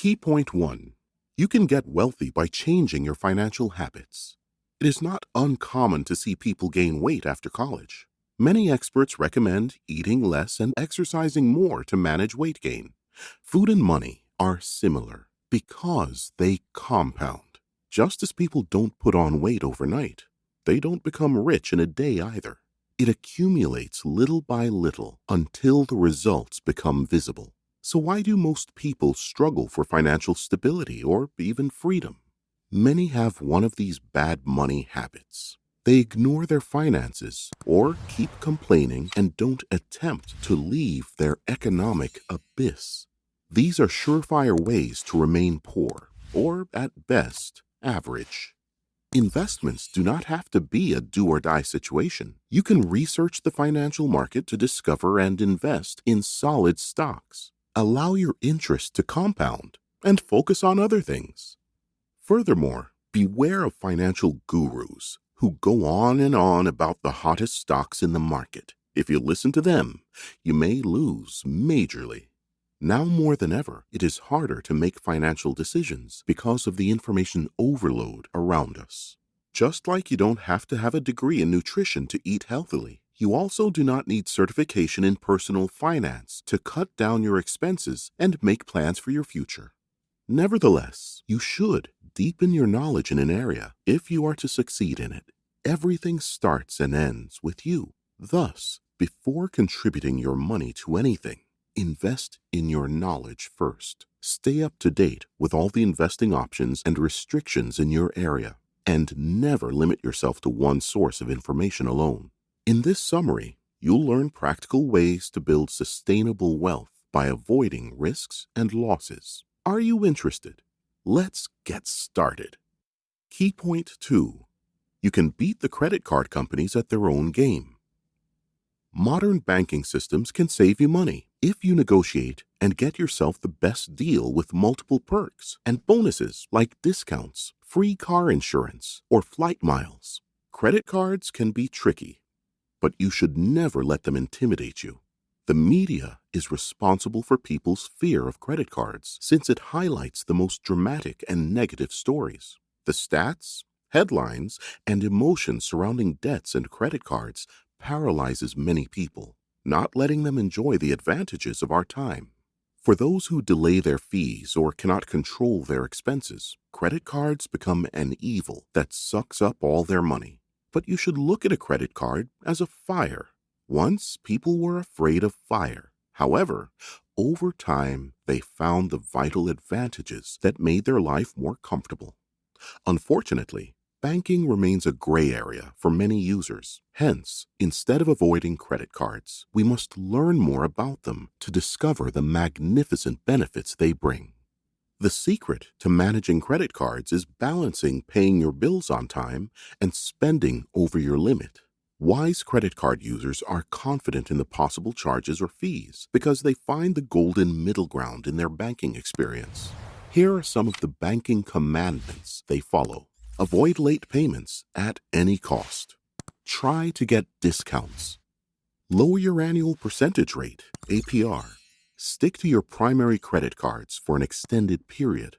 Key point 1. You can get wealthy by changing your financial habits. It is not uncommon to see people gain weight after college. Many experts recommend eating less and exercising more to manage weight gain. Food and money are similar because they compound. Just as people don't put on weight overnight, they don't become rich in a day either. It accumulates little by little until the results become visible. So why do most people struggle for financial stability or even freedom? Many have one of these bad money habits. They ignore their finances or keep complaining and don't attempt to leave their economic abyss. These are surefire ways to remain poor, or at best, average. Investments do not have to be a do-or-die situation. You can research the financial market to discover and invest in solid stocks. Allow your interest to compound and focus on other things. Furthermore, beware of financial gurus who go on and on about the hottest stocks in the market. If you listen to them, you may lose majorly. Now more than ever, it is harder to make financial decisions because of the information overload around us. Just like you don't have to have a degree in nutrition to eat healthily, you also do not need certification in personal finance to cut down your expenses and make plans for your future. Nevertheless, you should deepen your knowledge in an area if you are to succeed in it. Everything starts and ends with you. Thus, before contributing your money to anything, invest in your knowledge first. Stay up to date with all the investing options and restrictions in your area, and never limit yourself to one source of information alone. In this summary, you'll learn practical ways to build sustainable wealth by avoiding risks and losses. Are you interested? Let's get started. Key point 2. You can beat the credit card companies at their own game. Modern banking systems can save you money if you negotiate and get yourself the best deal with multiple perks and bonuses like discounts, free car insurance, or flight miles. Credit cards can be tricky, but you should never let them intimidate you. The media is responsible for people's fear of credit cards since it highlights the most dramatic and negative stories. The stats, headlines, and emotions surrounding debts and credit cards paralyzes many people, not letting them enjoy the advantages of our time. For those who delay their fees or cannot control their expenses, credit cards become an evil that sucks up all their money. But you should look at a credit card as a fire. Once, people were afraid of fire. However, over time, they found the vital advantages that made their life more comfortable. Unfortunately, banking remains a gray area for many users. Hence, instead of avoiding credit cards, we must learn more about them to discover the magnificent benefits they bring. The secret to managing credit cards is balancing paying your bills on time and spending over your limit. Wise credit card users are confident in the possible charges or fees because they find the golden middle ground in their banking experience. Here are some of the banking commandments they follow. Avoid late payments at any cost. Try to get discounts. Lower your annual percentage rate, APR. Stick to your primary credit cards for an extended period.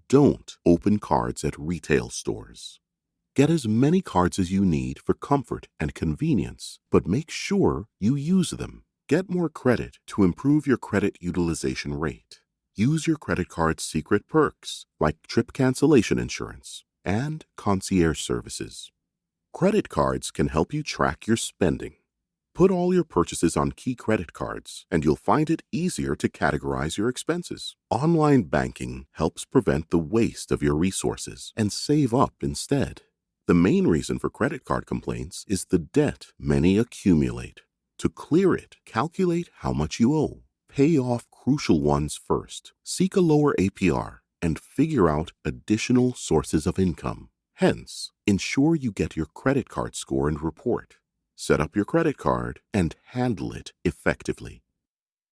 Don't open cards at retail stores. Get as many cards as you need for comfort and convenience, but make sure you use them. Get more credit to improve your credit utilization rate. Use your credit card's secret perks, like trip cancellation insurance and concierge services. Credit cards can help you track your spending. Put all your purchases on key credit cards, and you'll find it easier to categorize your expenses. Online banking helps prevent the waste of your resources and save up instead. The main reason for credit card complaints is the debt many accumulate. To clear it, calculate how much you owe. Pay off crucial ones first. Seek a lower APR and figure out additional sources of income. Hence, ensure you get your credit card score and report. Set up your credit card and handle it effectively.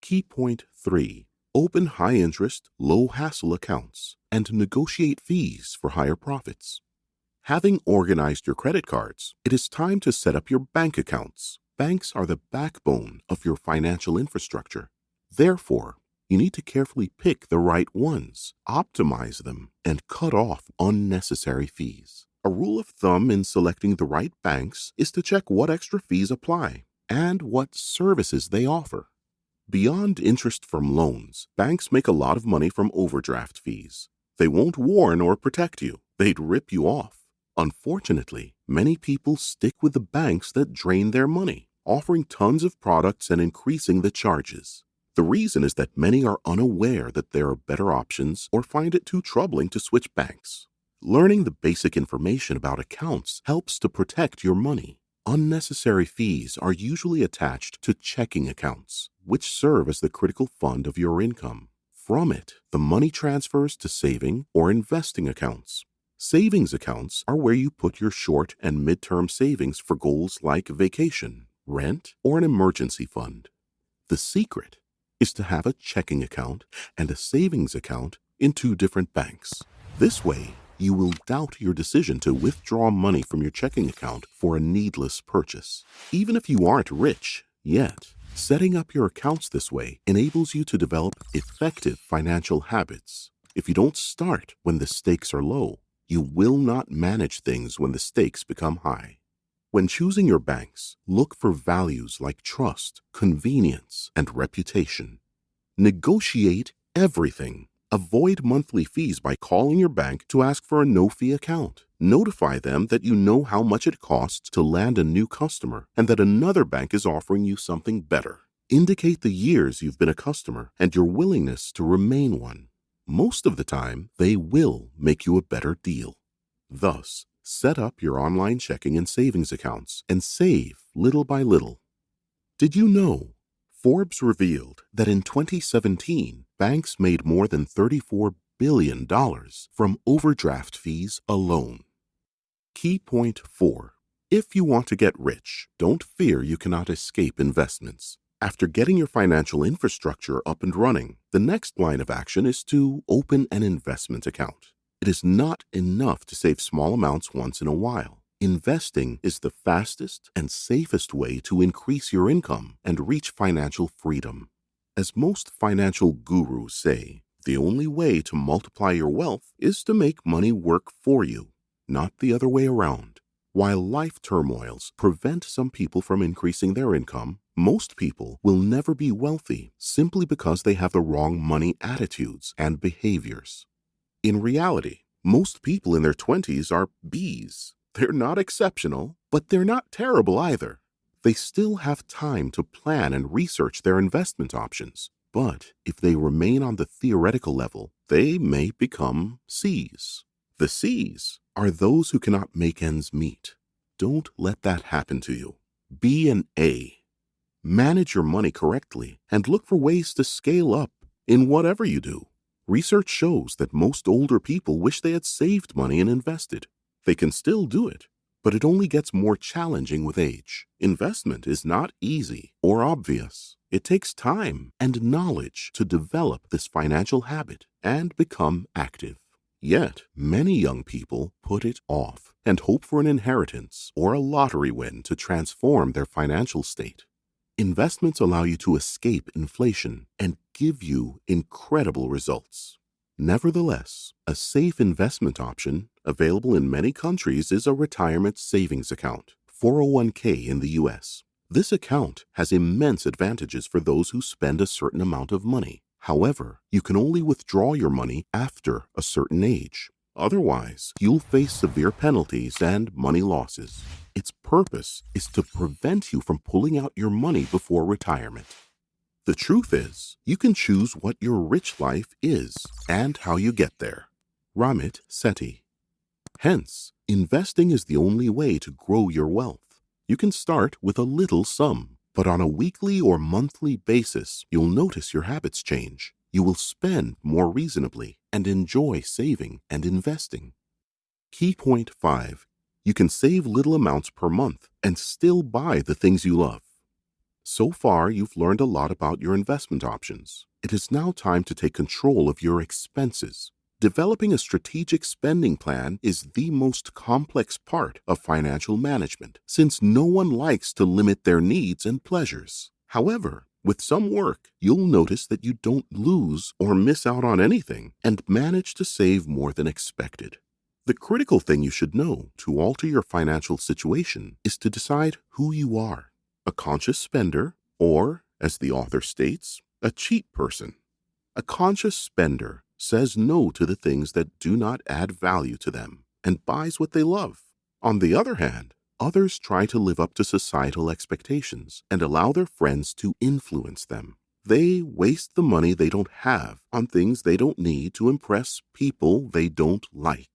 Key point 3. Open high-interest, low-hassle accounts and negotiate fees for higher profits. Having organized your credit cards, it is time to set up your bank accounts. Banks are the backbone of your financial infrastructure. Therefore, You need to carefully pick the right ones, optimize them, and cut off unnecessary fees. A rule of thumb in selecting the right banks is to check what extra fees apply and what services they offer. Beyond interest from loans, banks make a lot of money from overdraft fees. They won't warn or protect you. They'd rip you off. Unfortunately, many people stick with the banks that drain their money, offering tons of products and increasing the charges. The reason is that many are unaware that there are better options or find it too troubling to switch banks. Learning the basic information about accounts helps to protect your money. Unnecessary fees are usually attached to checking accounts, which serve as the critical fund of your income. From it, the money transfers to saving or investing accounts. Savings accounts are where you put your short and midterm savings for goals like vacation, rent, or an emergency fund. The secret is to have a checking account and a savings account in 2 different banks. This way, you will doubt your decision to withdraw money from your checking account for a needless purchase. Even if you aren't rich yet, setting up your accounts this way enables you to develop effective financial habits. If you don't start when the stakes are low, you will not manage things when the stakes become high. When choosing your banks, look for values like trust, convenience, and reputation. Negotiate everything. Avoid monthly fees by calling your bank to ask for a no-fee account. Notify them that you know how much it costs to land a new customer and that another bank is offering you something better. Indicate the years you've been a customer and your willingness to remain one. Most of the time, they will make you a better deal. Thus, set up your online checking and savings accounts and save little by little. Did you know? Forbes revealed that in 2017, banks made more than $34 billion from overdraft fees alone. Key point 4. If you want to get rich, don't fear you cannot escape investments. After getting your financial infrastructure up and running, the next line of action is to open an investment account. It is not enough to save small amounts once in a while. Investing is the fastest and safest way to increase your income and reach financial freedom. As most financial gurus say, the only way to multiply your wealth is to make money work for you, not the other way around. While life turmoils prevent some people from increasing their income, most people will never be wealthy simply because they have the wrong money attitudes and behaviors. In reality, most people in their 20s are Bs. They're not exceptional, but they're not terrible either. They still have time to plan and research their investment options, but if they remain on the theoretical level, they may become Cs. The Cs are those who cannot make ends meet. Don't let that happen to you. Be an A. Manage your money correctly and look for ways to scale up in whatever you do. Research shows that most older people wish they had saved money and invested. They can still do it, but it only gets more challenging with age. Investment is not easy or obvious. It takes time and knowledge to develop this financial habit and become active. Yet, many young people put it off and hope for an inheritance or a lottery win to transform their financial state. Investments allow you to escape inflation and give you incredible results. Nevertheless, a safe investment option available in many countries is a retirement savings account, 401k in the U.S. This account has immense advantages for those who spend a certain amount of money. However, you can only withdraw your money after a certain age. Otherwise, you'll face severe penalties and money losses. Its purpose is to prevent you from pulling out your money before retirement. The truth is, you can choose what your rich life is and how you get there. Ramit Sethi. Hence, investing is the only way to grow your wealth. You can start with a little sum, but on a weekly or monthly basis, you'll notice your habits change. You will spend more reasonably and enjoy saving and investing. Key point 5. You can save little amounts per month and still buy the things you love. So far, you've learned a lot about your investment options. It is now time to take control of your expenses. Developing a strategic spending plan is the most complex part of financial management, since no one likes to limit their needs and pleasures. However, With some work, you'll notice that you don't lose or miss out on anything and manage to save more than expected. The critical thing you should know to alter your financial situation is to decide who you are, a conscious spender or, as the author states, a cheap person. A conscious spender says no to the things that do not add value to them and buys what they love. On the other hand, others try to live up to societal expectations and allow their friends to influence them. They waste the money they don't have on things they don't need to impress people they don't like.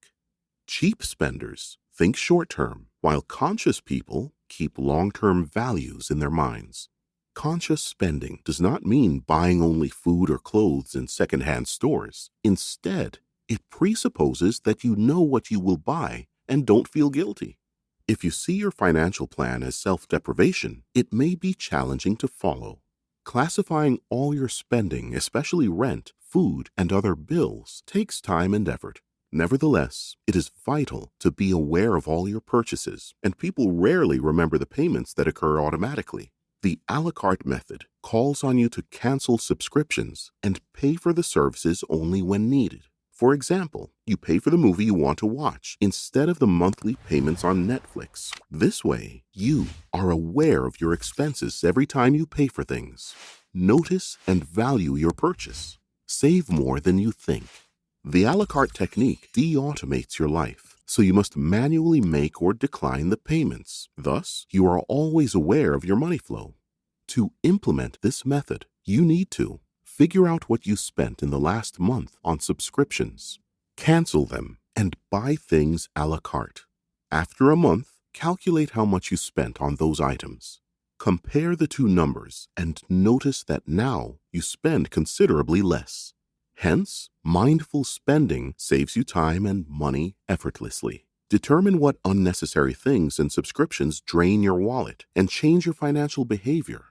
Cheap spenders think short-term, while conscious people keep long-term values in their minds. Conscious spending does not mean buying only food or clothes in second-hand stores. Instead, it presupposes that you know what you will buy and don't feel guilty. If you see your financial plan as self-deprivation, it may be challenging to follow. Classifying all your spending, especially rent, food, and other bills, takes time and effort. Nevertheless, it is vital to be aware of all your purchases, and people rarely remember the payments that occur automatically. The a la carte method calls on you to cancel subscriptions and pay for the services only when needed. For example, you pay for the movie you want to watch instead of the monthly payments on Netflix. This way, you are aware of your expenses every time you pay for things. Notice and value your purchase. Save more than you think. The a la carte technique de-automates your life, so you must manually make or decline the payments. Thus, you are always aware of your money flow. To implement this method, you need to figure out what you spent in the last month on subscriptions. Cancel them and buy things a la carte. After a month, calculate how much you spent on those items. Compare the two numbers and notice that now you spend considerably less. Hence, mindful spending saves you time and money effortlessly. Determine what unnecessary things and subscriptions drain your wallet and change your financial behavior.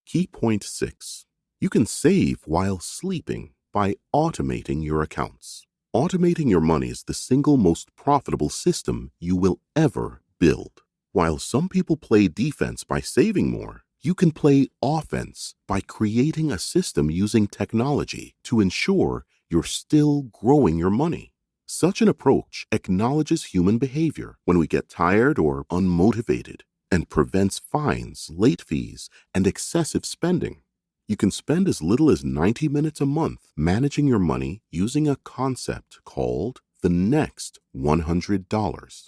Key point 6. You can save while sleeping by automating your accounts. Automating your money is the single most profitable system you will ever build. While some people play defense by saving more, you can play offense by creating a system using technology to ensure you're still growing your money. Such an approach acknowledges human behavior when we get tired or unmotivated and prevents fines, late fees, and excessive spending. You can spend as little as 90 minutes a month managing your money using a concept called the next $100.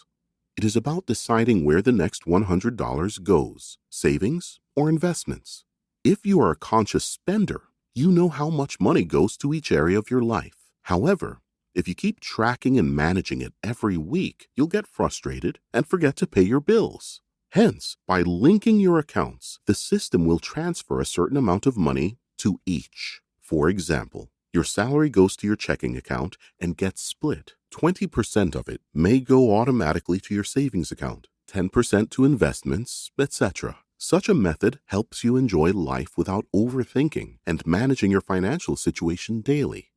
It is about deciding where the next $100 goes, savings or investments. If you are a conscious spender, you know how much money goes to each area of your life. However, if you keep tracking and managing it every week, you'll get frustrated and forget to pay your bills. Hence, by linking your accounts, the system will transfer a certain amount of money to each. For example, your salary goes to your checking account and gets split. 20% of it may go automatically to your savings account, 10% to investments, etc. Such a method helps you enjoy life without overthinking and managing your financial situation daily.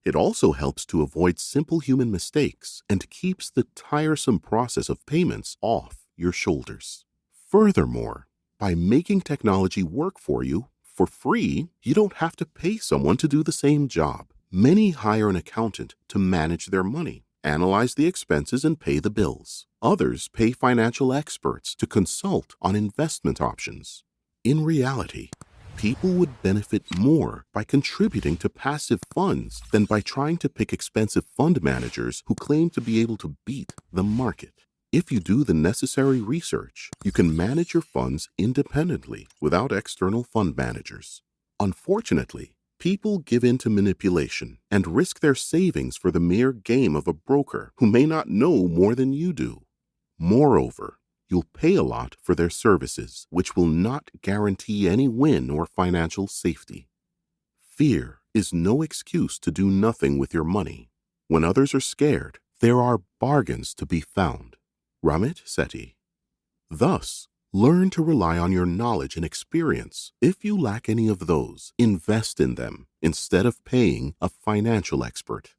It also helps to avoid simple human mistakes and keeps the tiresome process of payments off your shoulders. Furthermore, by making technology work for you for free, you don't have to pay someone to do the same job. Many hire an accountant to manage their money, analyze the expenses, and pay the bills. Others pay financial experts to consult on investment options. In reality, people would benefit more by contributing to passive funds than by trying to pick expensive fund managers who claim to be able to beat the market. If you do the necessary research, you can manage your funds independently without external fund managers. Unfortunately, people give in to manipulation and risk their savings for the mere game of a broker who may not know more than you do. Moreover, you'll pay a lot for their services, which will not guarantee any win or financial safety. Fear is no excuse to do nothing with your money. When others are scared, there are bargains to be found. Ramit Sethi. Thus, learn to rely on your knowledge and experience. If you lack any of those, invest in them instead of paying a financial expert.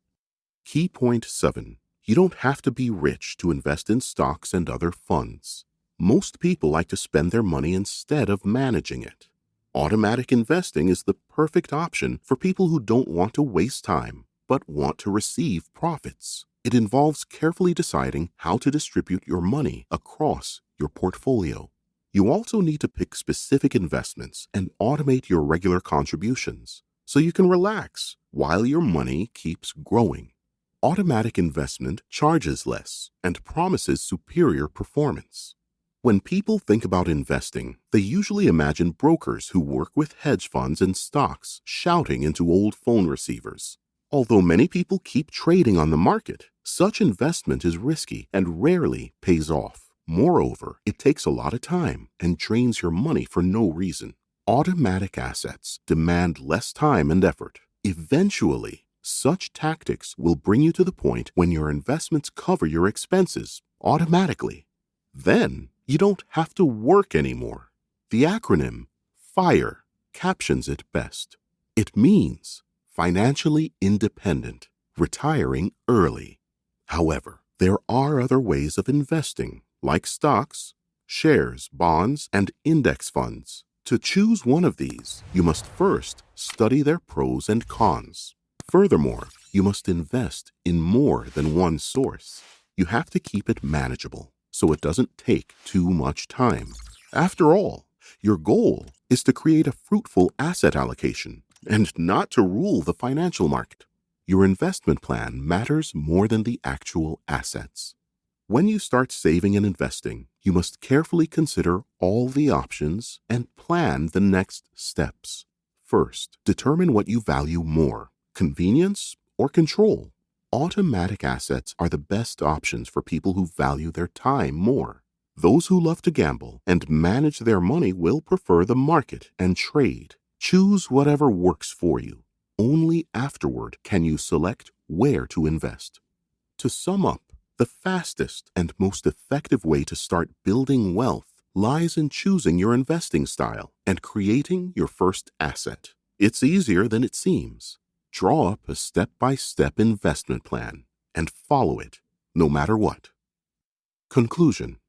Key point 7. You don't have to be rich to invest in stocks and other funds. Most people like to spend their money instead of managing it. Automatic investing is the perfect option for people who don't want to waste time but want to receive profits. It involves carefully deciding how to distribute your money across your portfolio. You also need to pick specific investments and automate your regular contributions so you can relax while your money keeps growing. Automatic investment charges less and promises superior performance. When people think about investing, they usually imagine brokers who work with hedge funds and stocks shouting into old phone receivers. Although many people keep trading on the market, such investment is risky and rarely pays off. Moreover, it takes a lot of time and drains your money for no reason. Automatic assets demand less time and effort. Eventually, such tactics will bring you to the point when your investments cover your expenses automatically. Then, you don't have to work anymore. The acronym FIRE captions it best. It means financially independent, retiring early. However, there are other ways of investing, like stocks, shares, bonds, and index funds. To choose one of these, you must first study their pros and cons. Furthermore, you must invest in more than one source. You have to keep it manageable so it doesn't take too much time. After all, your goal is to create a fruitful asset allocation and not to rule the financial market. Your investment plan matters more than the actual assets. When you start saving and investing, you must carefully consider all the options and plan the next steps. First, determine what you value more, convenience or control. Automatic assets are the best options for people who value their time more. Those who love to gamble and manage their money will prefer the market and trade. Choose whatever works for you. Only afterward can you select where to invest. To sum up, the fastest and most effective way to start building wealth lies in choosing your investing style and creating your first asset. It's easier than it seems. Draw up a step-by-step investment plan and follow it, no matter what. Conclusion: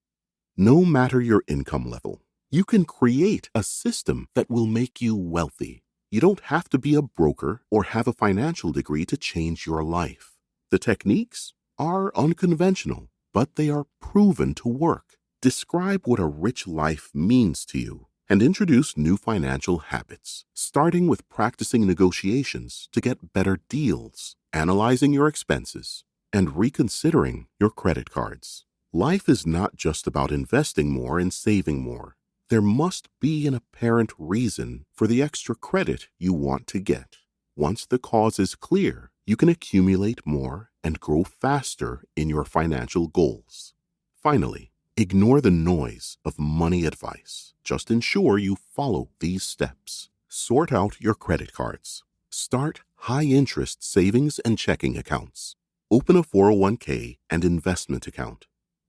no matter your income level, you can create a system that will make you wealthy. You don't have to be a broker or have a financial degree to change your life. The techniques are unconventional, but they are proven to work. Describe what a rich life means to you and introduce new financial habits, starting with practicing negotiations to get better deals, analyzing your expenses, and reconsidering your credit cards. Life is not just about investing more and saving more. There must be an apparent reason for the extra credit you want to get. Once the cause is clear, you can accumulate more and grow faster in your financial goals. Finally, ignore the noise of money advice. Just ensure you follow these steps. Sort out your credit cards. Start high-interest savings and checking accounts. Open a 401k and investment account.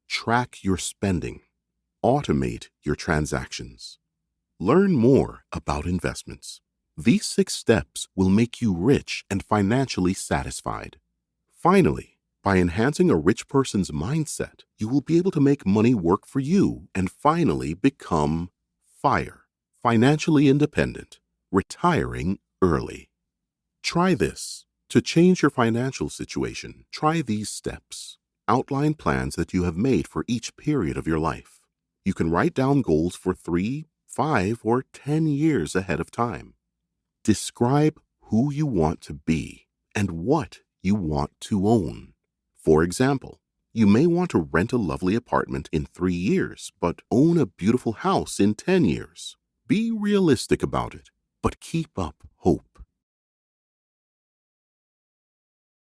Track your spending. Automate your transactions. Learn more about investments. These 6 steps will make you rich and financially satisfied. Finally, by enhancing a rich person's mindset, you will be able to make money work for you and finally become FIRE, financially independent, retiring early. Try this. To change your financial situation, try these steps. Outline plans that you have made for each period of your life. You can write down goals for 3, 5, or 10 years ahead of time. Describe who you want to be and what you want to own. For example, you may want to rent a lovely apartment in 3 years, but own a beautiful house in 10 years. Be realistic about it, but keep up